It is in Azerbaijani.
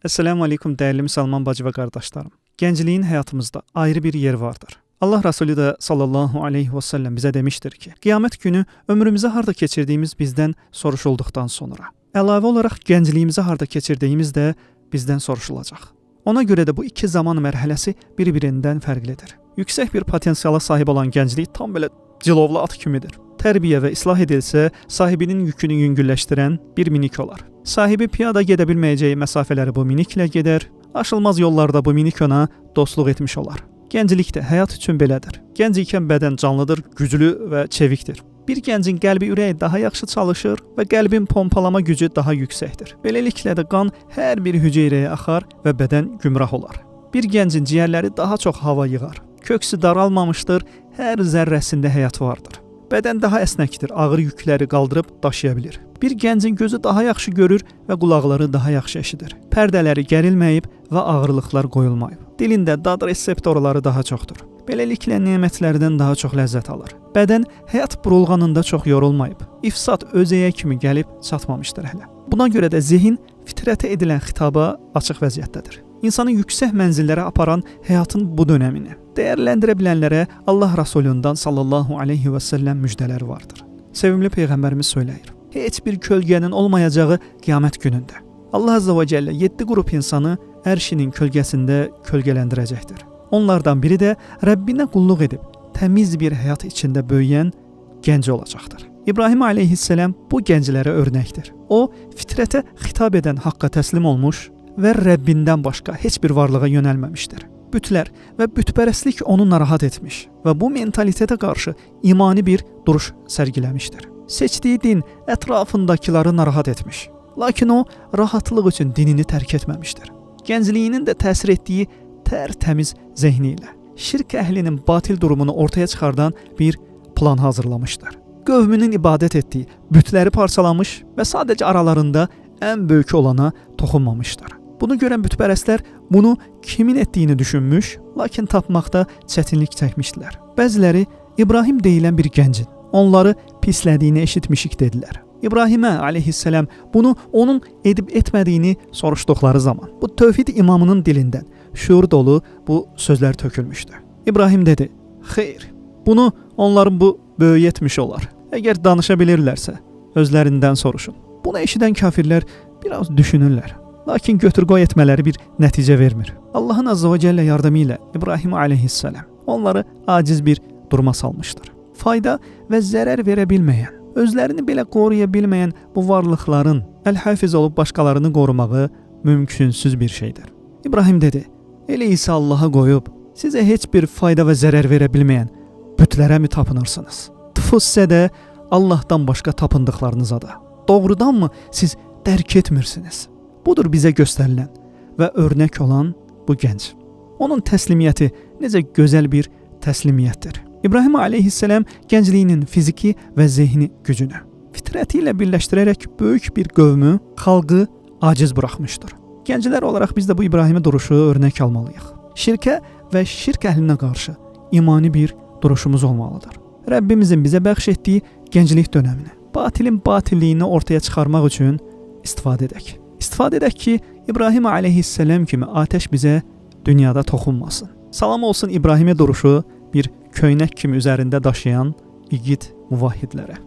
Esselamu Aleyküm değerli Müslüman bacı ve kardeşlerim. Gəncliyin həyatımızda ayrı bir yer vardır. Allah Resulü de sallallahu aleyhi ve sellem bize demiştir ki, qiyamət günü ömrümüzü harda keçirdiyimiz bizden soruşulduqdan sonra. Əlavə olaraq gəncliyimizi harda keçirdiyimiz de bizden soruşulacaq. Ona göre de bu iki zaman mərhələsi bir-birindən fərqlidir. Yüksək bir potensiala sahib olan gənclik tam belə cilovlu at kimidir. Tərbiyə və islah edilsə, sahibinin yükünü yüngülləşdirən bir minik olar. Sahibi piyada gedə bilməyəcəyi məsafələri bu miniklə gedər, aşılmaz yollarda bu minik ona dostluq etmiş olar. Gənclik də həyat üçün belədir. Gənc ikən bədən canlıdır, güclü və çevikdir. Bir gəncin qəlbi ürəyi daha yaxşı çalışır və qəlbin pompalama gücü daha yüksəkdir. Beləliklə də qan hər bir hüceyrəyə axar və bədən gümrah olar. Bir gəncin ciyərləri daha çox hava yığar. Köksü daralmamışdır, hər zərrəsində həyat vardır. Bədən daha əsnəkdir, ağır yükləri qaldırıb daşıya bilir. Bir gəncin gözü daha yaxşı görür və qulaqları daha yaxşı eşidir. Pərdələri gərilməyib və ağırlıqlar qoyulmayıb. Dilində dad reseptorları daha çoxdur. Beləliklə nemətlərdən daha çox ləzzət alır. Bədən həyat burulğanında çox yorulmayıb. İfsad özəyə kimi gəlib çatmamışdır hələ. Buna görə də zehin fitrətə edilən xitaba açıq vəziyyətdədir. İnsanı yüksək mənzillərə aparan həyatın bu dönəmini dəyərləndirə bilənlərə Allah Rasulundan sallallahu aleyhi və səlləm müjdələri vardır. Sevimli Peyğəmbərimiz söyləyir. Heç bir kölgənin olmayacağı qiyamət günündə Allah Azza və Cəllə 7 qrup insanı ərşinin kölgəsində kölgələndirəcəkdir. Onlardan biri də Rəbbinə qulluq edib təmiz bir həyat içində böyüyən gənc olacaqdır. İbrahim aleyhisselam bu gənclərə örnəkdir. O, fitrətə xitab edən haqqa təslim olmuş və Rəbbindən başqa heç bir varlığa yönəlməmişdir. Bütlər və bütpərəstlik onu narahat etmiş və bu mentalitetə qarşı imani bir duruş sərgiləmişdir. Seçdiyi din ətrafındakiləri narahat etmiş. Lakin o, rahatlıq üçün dinini tərk etməmişdir. Gəncliyinin də təsir etdiyi tərtəmiz zehni ilə şirk əhlinin batil durumunu ortaya çıxardan bir plan hazırlamışdır. Qövmünün ibadət etdiyi bütləri parçalamış və sadəcə aralarında ən böyük olana toxunmamışdır. Bunu görən bütpərəstlər bunu kimin etdiyini düşünmüş, lakin tapmaqda çətinlik çəkmişdilər. Bəziləri İbrahim deyilən bir gəncin onları pislədiyini eşitmişik dedilər. İbrahimə aleyhisselam bunu onun edib etmədiyini soruşduqları zaman bu tövhid imamının dilindən şuur dolu bu sözlər tökülmüşdü. İbrahim dedi, xeyr, bunu onların bu böyük etmiş olar. Əgər danışa bilirlərsə, özlərindən soruşun. Bunu eşidən kafirlər biraz düşünürlər. Lakin götür-qoy etmələri bir nəticə vermir. Allahın Azza və Cəllə yardımı ilə İbrahim aleyhisselam onları aciz bir duruma salmışdır. Fayda və zərər verə bilməyən, özlərini belə qoruya bilməyən bu varlıqların əl-hafiz olub başqalarını qorumağı mümkünsüz bir şeydir. İbrahim dedi, elə isə Allaha qoyub sizə heç bir fayda və zərər verə bilməyən bütlərə mi tapınırsınız? Tüfu sizə də Allahdan başqa tapındıqlarınıza da. Doğrudanmı siz dərk etmirsiniz? Budur bizə göstərilən və örnək olan bu gənc. Onun təslimiyyəti necə gözəl bir təslimiyyətdir. İbrahim aleyhisselam gəncliyinin fiziki və zehni gücünü fitrəti ilə birləşdirərək böyük bir qövmü, xalqı aciz buraxmışdır. Gənclər olaraq biz də bu İbrahimi duruşu örnək almalıyıq. Şirkə və şirk əhlinə qarşı imani bir duruşumuz olmalıdır. Rəbbimizin bizə bəxş etdiyi gənclik dönəmini, batilin batilliyini ortaya çıxarmaq üçün istifadə edək. İstifadə edək ki, İbrahim aleyhisselam kimi atəş bizə dünyada toxunmasın. Salam olsun İbrahimə duruşu bir köynək kimi üzərində daşıyan igid muvahhidlərə.